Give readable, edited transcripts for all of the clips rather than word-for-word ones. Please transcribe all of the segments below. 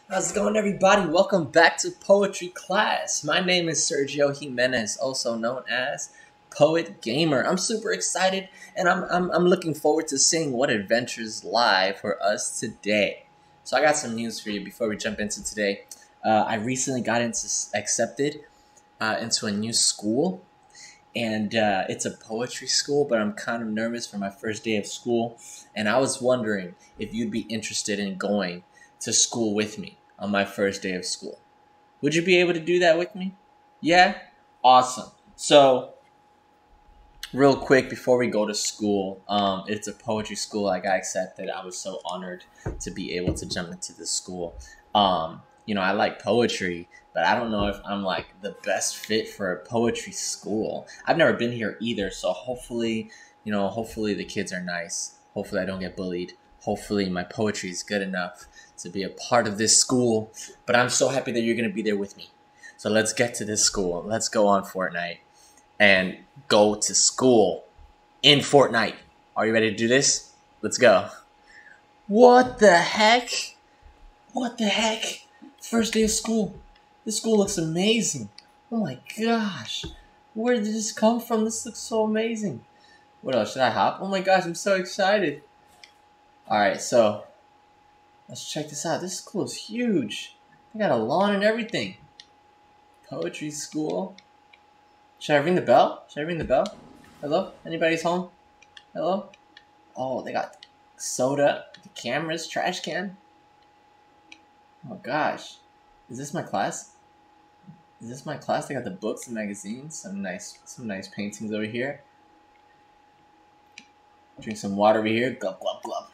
How's it going, everybody? Welcome back to Poetry Class. My name is Sergio Jimenez, also known as Poet Gamer. I'm super excited, and I'm looking forward to seeing what adventures lie for us today. So I got some news for you before we jump into today. I recently got accepted into a new school, and it's a poetry school, but I'm kind of nervous for my first day of school, and I was wondering if you'd be interested in going to school with me on my first day of school. Would you be able to do that with me? Yeah? Awesome. So, real quick before we go to school, it's a poetry school. I got accepted. I was so honored to be able to jump into this school. I like poetry, but I don't know if I'm like the best fit for a poetry school. I've never been here either, so hopefully the kids are nice. Hopefully I don't get bullied. Hopefully my poetry is good enough to be a part of this school. But I'm so happy that you're going to be there with me. So let's get to this school. Let's go on Fortnite and go to school in Fortnite. Are you ready to do this? Let's go. What the heck? What the heck? First day of school. This school looks amazing. Oh my gosh. Where did this come from? This looks so amazing. What else? Should I hop? Oh my gosh, I'm so excited. Alright, so let's check this out. This school is huge. They got a lawn and everything. Poetry school. Should I ring the bell? Hello? Anybody's home? Hello? Oh, they got soda, the cameras, trash can. Oh gosh. Is this my class? They got the books and magazines. Some nice paintings over here. Drink some water over here. Glub, glub, glub.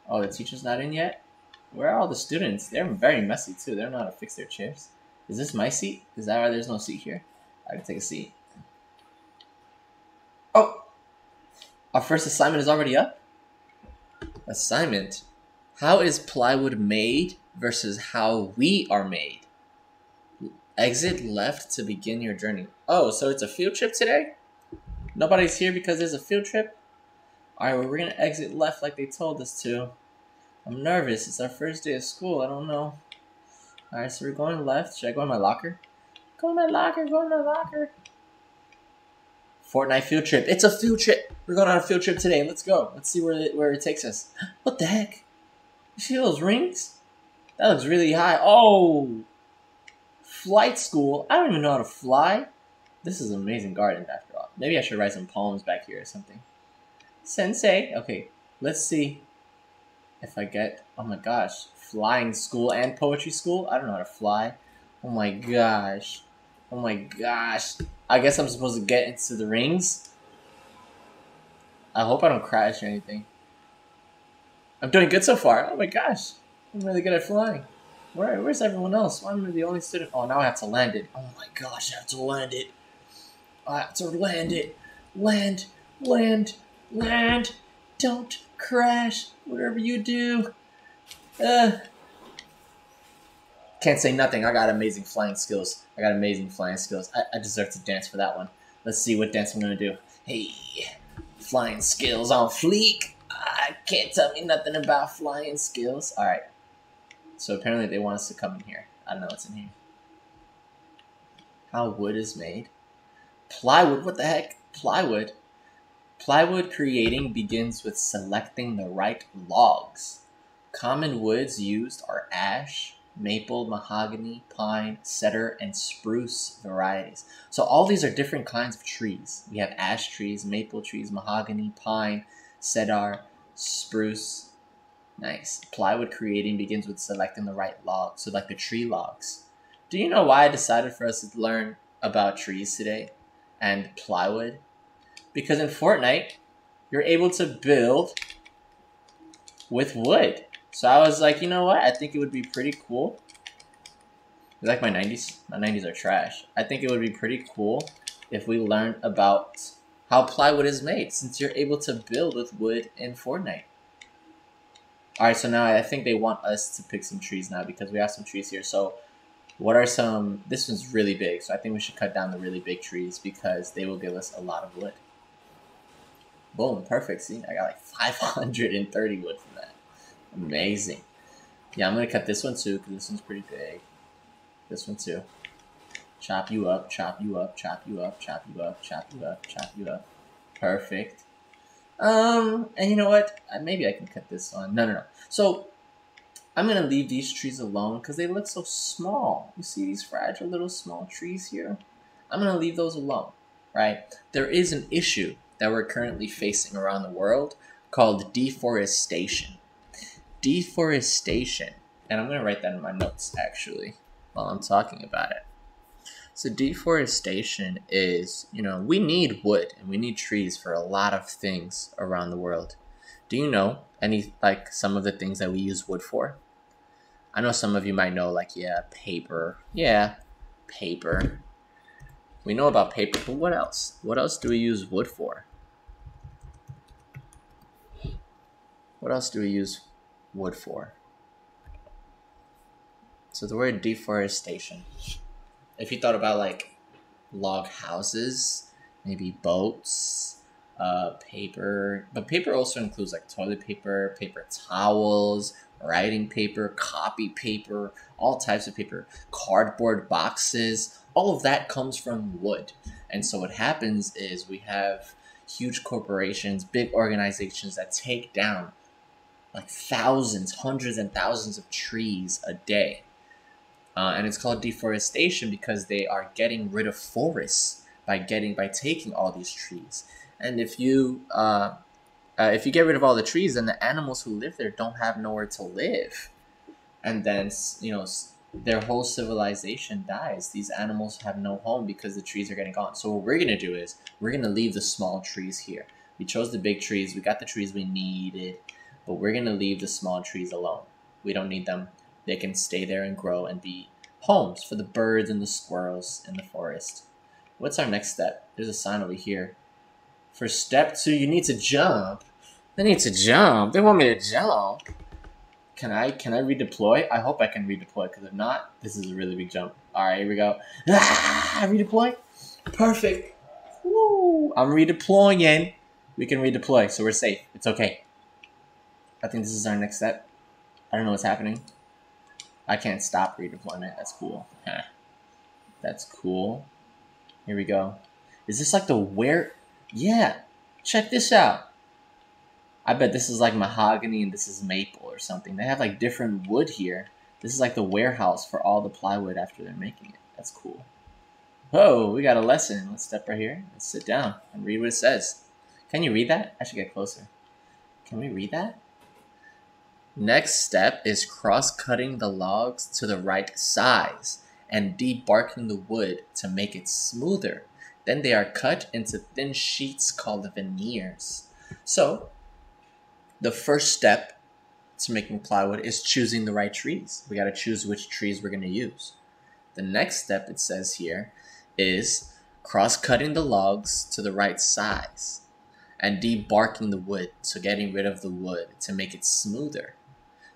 Oh, the teacher's not in yet? Where are all the students? They're very messy too. They don't know how to fix their chairs. Is this my seat? Is that why there's no seat here? I can take a seat. Oh! Our first assignment is already up? Assignment? How is plywood made versus how we are made? Exit left to begin your journey. Oh, so it's a field trip today? Nobody's here because there's a field trip? Alright, well, we're going to exit left like they told us to. I'm nervous. It's our first day of school. I don't know. Alright, so we're going left. Should I go in my locker? Go in my locker. Fortnite field trip. It's a field trip. We're going on a field trip today. Let's go. Let's see where it takes us. What the heck? You see those rings? That looks really high. Oh! Flight school. I don't even know how to fly. This is an amazing garden after all. Maybe I should write some poems back here or something. Sensei. Okay, let's see if I get... Oh my gosh. Flying school and poetry school? I don't know how to fly. Oh my gosh. I guess I'm supposed to get into the rings. I hope I don't crash or anything. I'm doing good so far. Oh my gosh. I'm really good at flying. Where's everyone else? Why am I the only student? Oh, now I have to land it. Oh my gosh, I have to land it. Land. Don't crash. Whatever you do. Can't say nothing. I got amazing flying skills. I deserve to dance for that one. Let's see what dance I'm going to do. Hey, flying skills on fleek. Can't tell me nothing about flying skills. Alright. So apparently they want us to come in here. I don't know what's in here. How wood is made. Plywood. What the heck? Plywood. Plywood creating begins with selecting the right logs. Common woods used are ash, maple, mahogany, pine, cedar, and spruce varieties. So all these are different kinds of trees. We have ash trees, maple trees, mahogany, pine, cedar, spruce. Nice. Plywood creating begins with selecting the right log. So like the tree logs. Do you know why I decided for us to learn about trees today and plywood? Because in Fortnite, you're able to build with wood. So I was like, you know what? I think it would be pretty cool. You like my 90s? My 90s are trash. I think it would be pretty cool if we learned about how plywood is made, since you're able to build with wood in Fortnite. Alright, so now I think they want us to pick some trees now because we have some trees here. So what are some... This one's really big, so I think we should cut down the really big trees because they will give us a lot of wood. Boom, perfect. See, I got like 530 wood from that. Amazing. Yeah, I'm gonna cut this one too because this one's pretty big. This one too. Chop you up, chop you up, chop you up, chop you up, chop you up, chop you up. Perfect. And you know what? Maybe I can cut this one. No. So I'm gonna leave these trees alone because they look so small. You see these fragile little small trees here? I'm gonna leave those alone, right? There is an issue that we're currently facing around the world called deforestation. Deforestation. And I'm gonna write that in my notes actually while I'm talking about it. So deforestation is, we need wood and we need trees for a lot of things around the world. Do you know some of the things that we use wood for? I know some of you might know, paper. Yeah, paper. We know about paper, but what else? What else do we use wood for? What else do we use wood for? So the word deforestation. If you thought about log houses, maybe boats, paper, but paper also includes toilet paper, paper towels, writing paper, copy paper, all types of paper, cardboard boxes, all of that comes from wood. And so what happens is we have huge corporations, big organizations that take down thousands, hundreds and thousands of trees a day. And it's called deforestation because they are getting rid of forests by taking all these trees. And if you get rid of all the trees, then the animals who live there don't have nowhere to live, and then their whole civilization dies. These animals have no home because the trees are getting gone. So what we're gonna do is we're gonna leave the small trees here. We chose the big trees. We got the trees we needed, but we're gonna leave the small trees alone. We don't need them. They can stay there and grow and be homes for the birds and the squirrels in the forest. What's our next step? There's a sign over here. For step 2, you need to jump. They need to jump. They want me to jump. Can I redeploy? I hope I can redeploy, because if not, this is a really big jump. All right, here we go. Redeploy. Perfect. Woo! I'm redeploying. We can redeploy, so we're safe. It's okay. I think this is our next step. I don't know what's happening. I can't stop redeployment. That's cool. That's cool. Here we go. Is this the where? Yeah. Check this out. I bet this is mahogany and this is maple or something. They have different wood here. This is the warehouse for all the plywood after they're making it. That's cool. Oh, we got a lesson. Let's step right here. Let's sit down and read what it says. Can you read that? I should get closer. Can we read that? Next step is cross-cutting the logs to the right size and debarking the wood to make it smoother. Then they are cut into thin sheets called veneers. So, the first step to making plywood is choosing the right trees. We got to choose which trees we're going to use. The next step, it says here, is cross-cutting the logs to the right size and debarking the wood, so getting rid of the wood to make it smoother.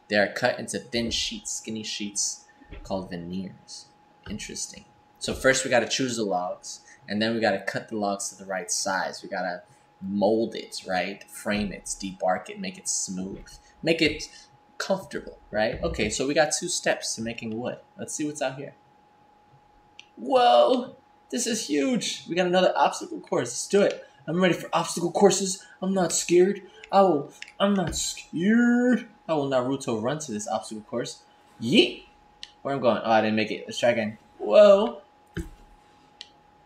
They are cut into thin sheets, skinny sheets, called veneers. Interesting. So first we got to choose the logs, and then we got to cut the logs to the right size. We got to mold it, right? Frame it, debark it, make it smooth, make it comfortable, right? Okay, so we got 2 steps to making wood. Let's see what's out here. Whoa, this is huge. We got another obstacle course. Let's do it. I'm ready for obstacle courses. I'm not scared. I'm not scared. I will Naruto run to this obstacle course. Yeet! Where I'm going? Oh, I didn't make it. Let's try again. Whoa!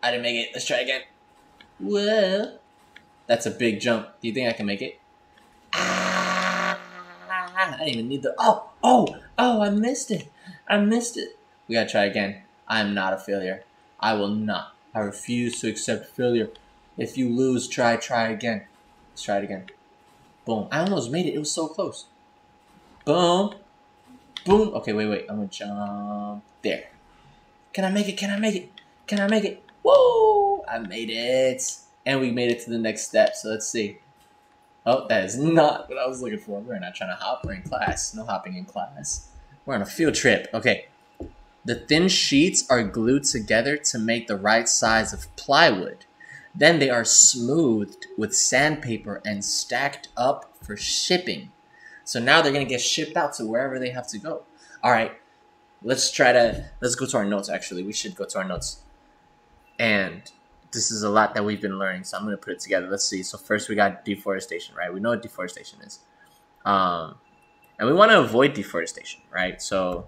I didn't make it. Let's try again. Whoa! That's a big jump. Do you think I can make it? I didn't even need the... Oh! I missed it. We gotta try again. I am not a failure. I will not. I refuse to accept failure. If you lose, try again. Let's try it again. Boom. I almost made it. It was so close. Boom. Boom. Okay, wait. I'm gonna jump there. Can I make it? Woo! I made it. And we made it to the next step. So let's see. Oh, that is not what I was looking for. We're not trying to hop. We're in class. No hopping in class. We're on a field trip. Okay. The thin sheets are glued together to make the right size of plywood. Then they are smoothed with sandpaper and stacked up for shipping. So now they're going to get shipped out to wherever they have to go. All right, let's go to our notes, actually. We should go to our notes. And this is a lot that we've been learning, so I'm going to put it together. Let's see. So first we got deforestation, right? We know what deforestation is. And we want to avoid deforestation, right? So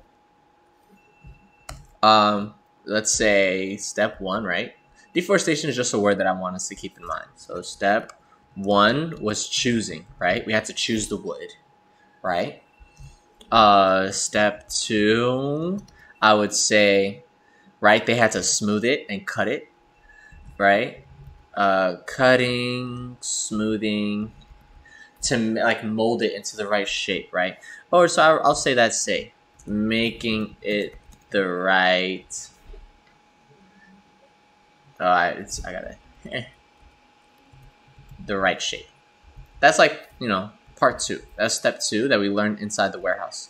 let's say step 1, right? Deforestation is just a word that I want us to keep in mind. So step 1 was choosing, right? We had to choose the wood, right? Step 2, I would say, right, they had to smooth it and cut it, right? Cutting, smoothing, to like mold it into the right shape, right? Or so I'll say that, say, making it the right. I got it. The right shape. That's like, part 2. That's step 2 that we learned inside the warehouse.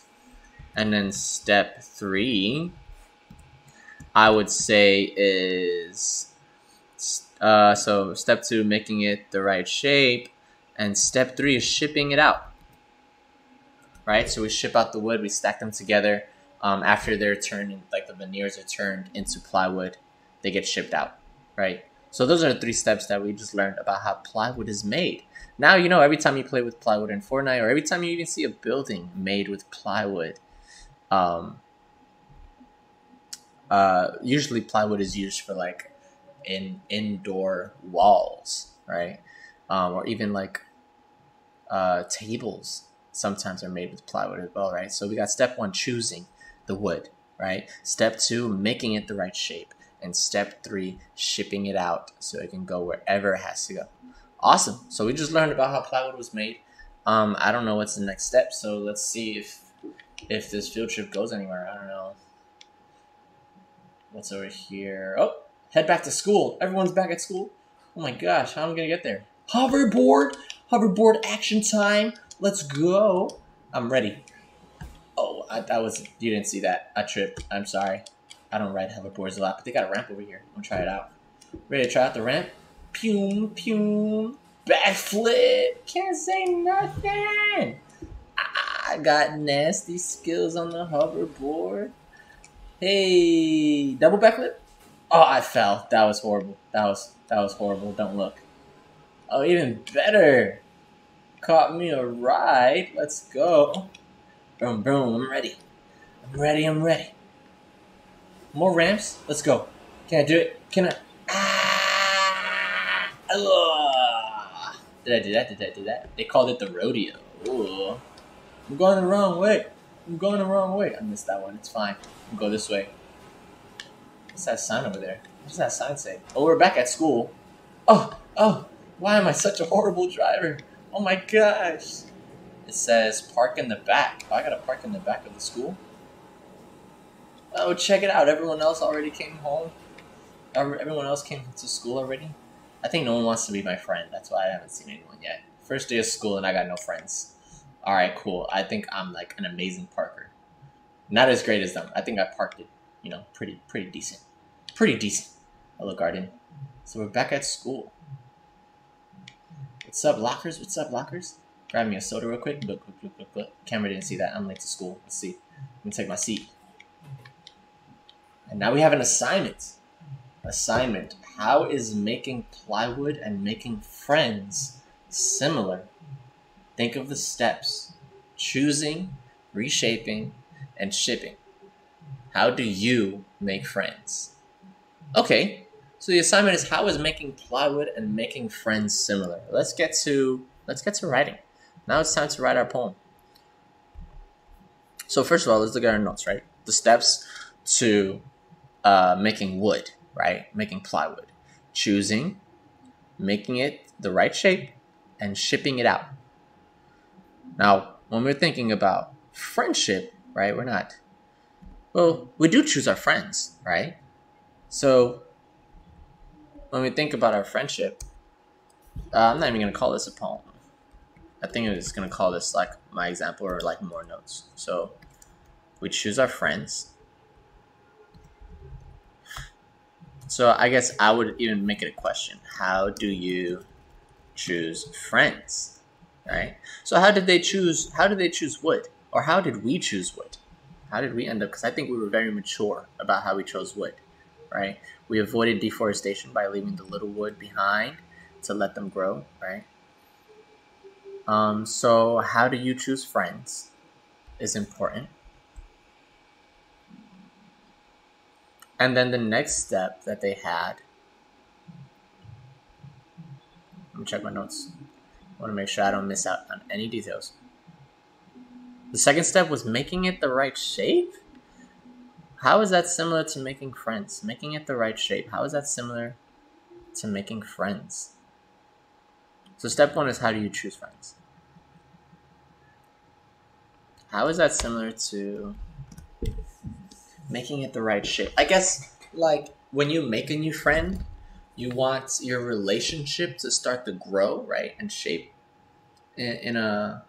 And then step 3, I would say, is so step 2, making it the right shape, and step 3 is shipping it out. Right? So we ship out the wood, we stack them together. After they're turned, like the veneers are turned into plywood, they get shipped out. Right? So those are the 3 steps that we just learned about how plywood is made. Now, every time you play with plywood in Fortnite, or every time you even see a building made with plywood, usually plywood is used for like indoor walls, right? Or even like tables sometimes are made with plywood as well, right? So we got step 1, choosing the wood, right? Step 2, making it the right shape. And step 3, shipping it out so it can go wherever it has to go. Awesome. So we just learned about how plywood was made. I don't know what's the next step, so let's see if this field trip goes anywhere. I don't know. What's over here? Oh, head back to school. Everyone's back at school. Oh my gosh, how am I gonna get there? Hoverboard action time. Let's go. I'm ready. Oh, you didn't see that. I tripped. I'm sorry. I don't ride hoverboards a lot, but they got a ramp over here. I'm gonna try it out. Ready to try out the ramp? Pew, pew. Backflip. Can't say nothing. I got nasty skills on the hoverboard. Hey, double backflip. Oh, I fell. That was horrible. That was horrible. Don't look. Oh, even better. Caught me a ride. Let's go. Boom, boom. I'm ready. I'm ready. More ramps? Let's go. Can I do it? Can I? Did I do that? They called it the rodeo. Ooh. I'm going the wrong way. I missed that one. It's fine. I'll go this way. What's that sign over there? What does that sign say? Oh, we're back at school. Oh. Why am I such a horrible driver? Oh my gosh. It says park in the back. Oh, I gotta park in the back of the school? Oh, check it out. Everyone else already came home. Everyone else came to school already. I think no one wants to be my friend. That's why I haven't seen anyone yet. First day of school and I got no friends. Alright, cool. I think I'm like an amazing parker. Not as great as them. I think I parked it, pretty decent. Pretty decent. Hello, garden. So we're back at school. What's up, lockers? Grab me a soda real quick. Look. Camera didn't see that. I'm late to school. Let's see. Let me take my seat. And now we have an assignment. How is making plywood and making friends similar? Think of the steps. Choosing, reshaping, and shipping. How do you make friends? Okay, so the assignment is, how is making plywood and making friends similar? Let's get to writing. Now it's time to write our poem. So first of all, let's look at our notes, right? The steps to making wood, right? Making plywood. Choosing, making it the right shape, and shipping it out. Now, when we're thinking about friendship, right, we do choose our friends, right? So when we think about our friendship, I'm not even going to call this a poem. I think I'm just going to call this like my example or like more notes. So we choose our friends. So I guess I would even make it a question. How do you choose friends? right? So how did they choose? How did they choose wood, or how did we choose wood? How did we end up? Because I think we were very mature about how we chose wood, right? We avoided deforestation by leaving the little wood behind to let them grow, right? So how do you choose friends is important. And then the next step that they had, let me check my notes. I want to make sure I don't miss out on any details. The second step was making it the right shape. How is that similar to making friends? Making it the right shape. How is that similar to making friends? So step one is, how do you choose friends? How is that similar to making it the right shape? I guess, like, when you make a new friend, you want your relationship to start to grow, right? And shape in a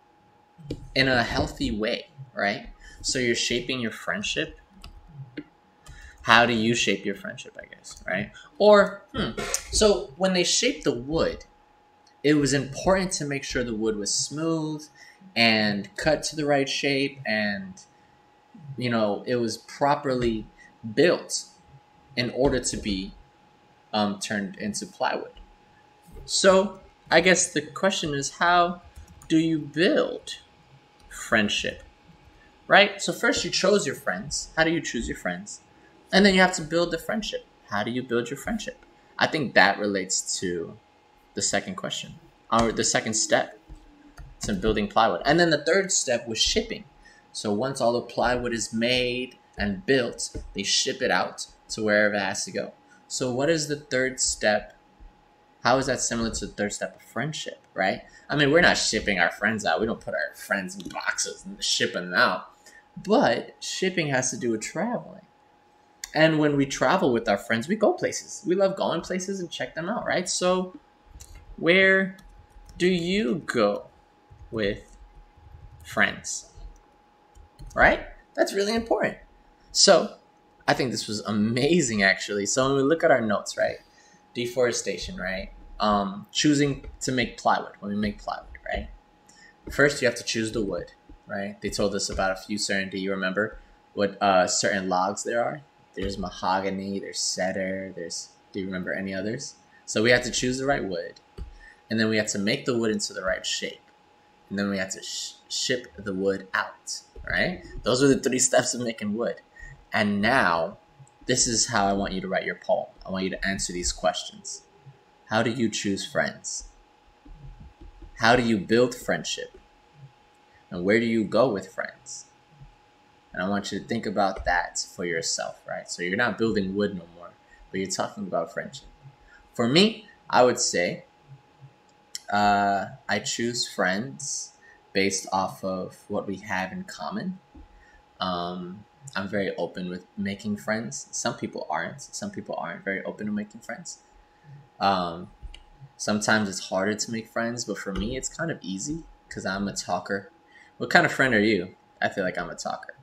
healthy way, right? So you're shaping your friendship. How do you shape your friendship, I guess, right? Or, so when they shaped the wood, it was important to make sure the wood was smooth and cut to the right shape, and, you know, it was properly built in order to be turned into plywood. So I guess the question is, how do you build friendship, right? So first you chose your friends. How do you choose your friends? And then you have to build the friendship. How do you build your friendship? I think that relates to the second question, or the second step to building plywood. And then the third step was shipping. So once all the plywood is made and built, they ship it out to wherever it has to go. So what is the third step? How is that similar to the third step of friendship, right? I mean, we're not shipping our friends out. We don't put our friends in boxes and ship them out. But shipping has to do with traveling. And when we travel with our friends, we go places. We love going places and check them out, right? So where do you go with friends, right? That's really important. So I think this was amazing, actually. So when we look at our notes, right? Deforestation, right? Choosing to make plywood. When we make plywood, right? First, you have to choose the wood, right? They told us about a few certain. Do you remember what certain logs there are? There's mahogany. There's cedar. Do you remember any others? So we have to choose the right wood, and then we have to make the wood into the right shape, and then we have to ship the wood out, right? Those are the 3 steps of making wood. And now, this is how I want you to write your poem. I want you to answer these questions. How do you choose friends? How do you build friendship? And where do you go with friends? And I want you to think about that for yourself, right? So you're not building wood no more, but you're talking about friendship. For me, I would say I choose friends based off of what we have in common. I'm very open with making friends. Some people aren't. Some people aren't very open to making friends. Sometimes it's harder to make friends, but for me, it's kind of easy because I'm a talker. What kind of friend are you? I feel like I'm a talker.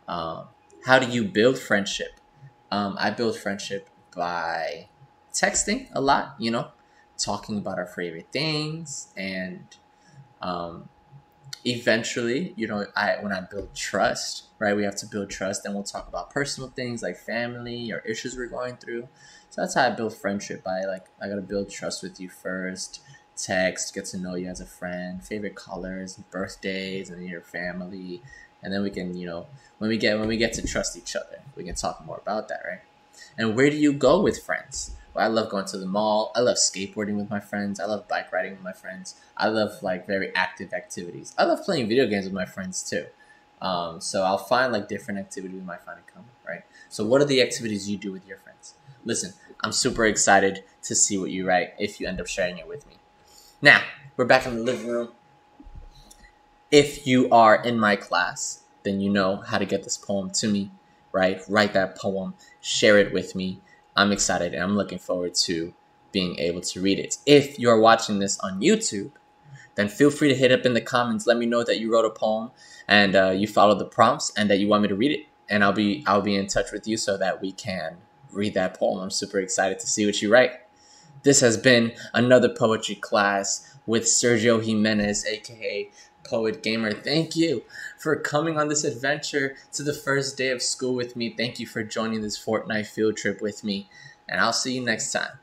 How do you build friendship? I build friendship by texting a lot, talking about our favorite things, and eventually, when I build trust, right? We have to build trust, and we'll talk about personal things like family or issues we're going through. So that's how I build friendship. I gotta build trust with you first. Text, get to know you as a friend, favorite colors, birthdays, and your family, and then we can, when we get to trust each other, we can talk more about that, right? And where do you go with friends? Well, I love going to the mall. I love skateboarding with my friends. I love bike riding with my friends. I love very active activities. I love playing video games with my friends too. So I'll find different activities we might find in common, right? So what are the activities you do with your friends? Listen, I'm super excited to see what you write if you end up sharing it with me. Now, we're back in the living room. If you are in my class, then you know how to get this poem to me, right? Write that poem, share it with me. I'm excited and I'm looking forward to being able to read it. If you're watching this on YouTube, then feel free to hit up in the comments. Let me know that you wrote a poem and you followed the prompts and that you want me to read it. And I'll be in touch with you so that we can read that poem. I'm super excited to see what you write. This has been another poetry class with Sergio Jimenez, aka Poet Gamer. Thank you for coming on this adventure to the first day of school with me. Thank you for joining this Fortnite field trip with me, and I'll see you next time.